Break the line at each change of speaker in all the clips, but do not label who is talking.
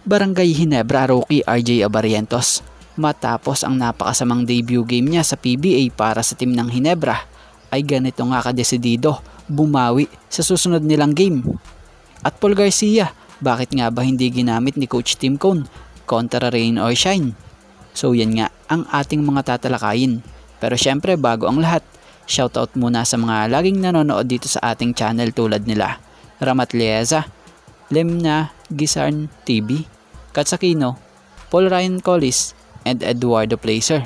Barangay Ginebra rookie RJ Abarientos matapos ang napakasamang debut game niya sa PBA para sa team ng Ginebra ay ganito nga kadesidido bumawi sa susunod nilang game. At Paul Garcia, bakit nga ba hindi ginamit ni Coach Tim Cone kontra rain or shine? So yan nga ang ating mga tatalakayin. Pero syempre bago ang lahat, shoutout muna sa mga laging nanonood dito sa ating channel tulad nila Ramat Lieza, Lemna Gisarn TV, Katsakino, Paul Ryan Collis, and Eduardo Placer.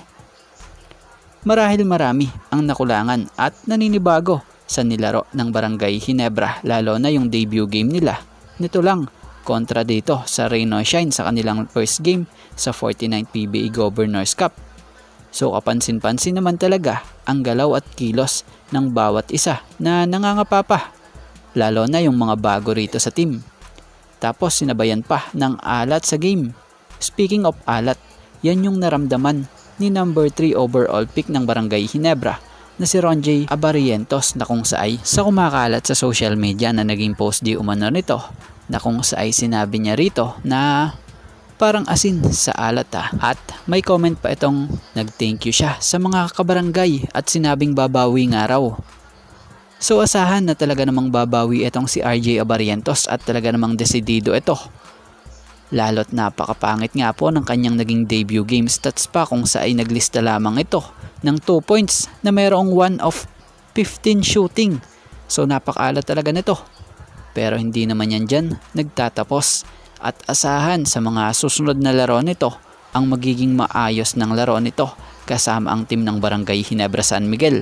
Marahil marami ang nakulangan at naninibago sa nilaro ng Barangay Ginebra, lalo na yung debut game nila. Nito lang, kontra dito sa Rain or Shine sa kanilang first game sa 49th PBA Governors Cup. So kapansin-pansin naman talaga ang galaw at kilos ng bawat isa na nangangapapa, lalo na yung mga bago rito sa team. Tapos sinabayan pa ng alat sa game. Speaking of alat, yan yung naramdaman ni number 3 overall pick ng Barangay Ginebra na si Ronjay Abarientos, na kung saay sa kumakalat sa social media na naging post di umano nito, na kung saay sinabi niya rito na parang asin sa alat At may comment pa itong nag-thank you siya sa mga kabarangay at sinabing babawi nga raw. So asahan na talaga namang babawi itong si RJ Abarientos at talaga namang desidido ito. Lalo't napakapangit nga po ng kanyang naging debut game stats pa, kung saan naglista lamang ito ng 2 points na mayroong 1 of 15 shooting. So napakaalat talaga nito. Pero hindi naman yan dyan nagtatapos, at asahan sa mga susunod na laro nito ang magiging maayos ng laro nito kasama ang team ng Barangay Ginebra San Miguel.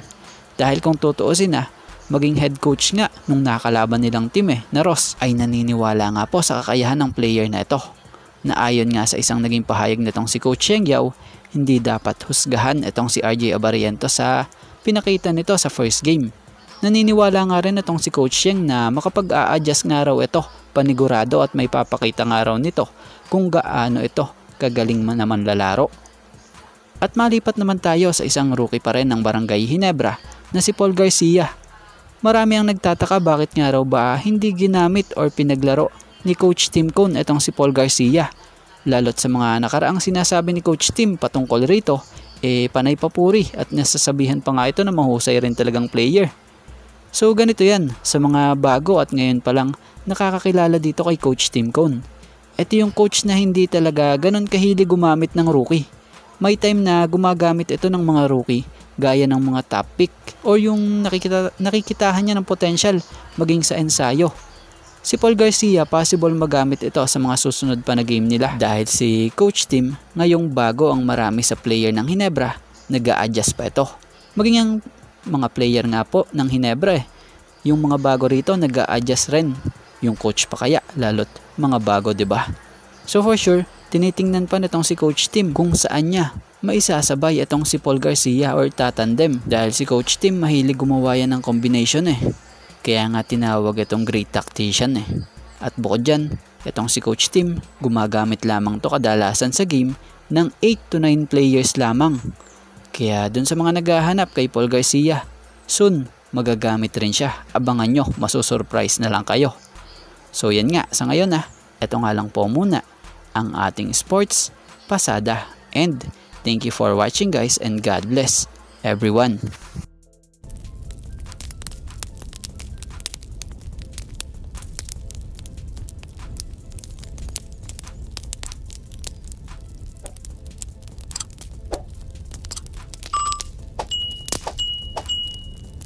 Dahil kung tutuusin maging head coach nga nung nakalaban nilang team na Ross ay naniniwala nga po sa kakayahan ng player na ito, na ayon nga sa isang naging pahayag nitong si Coach Cheng Yao, hindi dapat husgahan itong si RJ Abarientos sa pinakita nito sa first game. Naniniwala nga rin itong si Coach Cheng na makapag-a-adjust nga raw ito panigurado at may papakita nga raw nito kung gaano ito kagaling naman lalaro. At malipat naman tayo sa isang rookie pa rin ng Barangay Ginebra na si Paul Garcia. Marami ang nagtataka bakit nga raw ba hindi ginamit or pinaglaro ni Coach Tim Cone itong si Paul Garcia. Lalo't sa mga nakaraang sinasabi ni Coach Tim patungkol rito, panay papuri at nasasabihan pa nga ito na mahusay rin talagang player. So ganito yan sa mga bago at ngayon pa lang nakakakilala dito kay Coach Tim Cone. Ito yung coach na hindi talaga ganun kahilig gumamit ng rookie. May time na gumagamit ito ng mga rookie gaya ng mga top pick o yung nakikitahan niya ng potential maging sa ensayo. Si Paul Garcia possible magamit ito sa mga susunod pa na game nila dahil si Coach Tim ngayong bago ang marami sa player ng Ginebra, nag-a-adjust pa ito. Maging ang mga player nga po ng Ginebra yung mga bago rito nag-a-adjust rin. Yung coach pa kaya lalot mga bago, 'di ba? So for sure, tinitingnan pa nitong si Coach Tim kung saan niya maisasabay itong si Paul Garcia or tatandem, dahil si Coach Tim mahilig gumawa yan ng combination Kaya nga tinawag itong great tactician At bukod dyan, itong si Coach Tim gumagamit lamang to kadalasan sa game ng 8 to 9 players lamang. Kaya dun sa mga naghahanap kay Paul Garcia, soon magagamit rin siya. Abangan nyo, masusurprise na lang kayo. So yan nga, sa ngayon ito nga lang po muna ang ating sports pasada, and thank you for watching guys, and God bless everyone.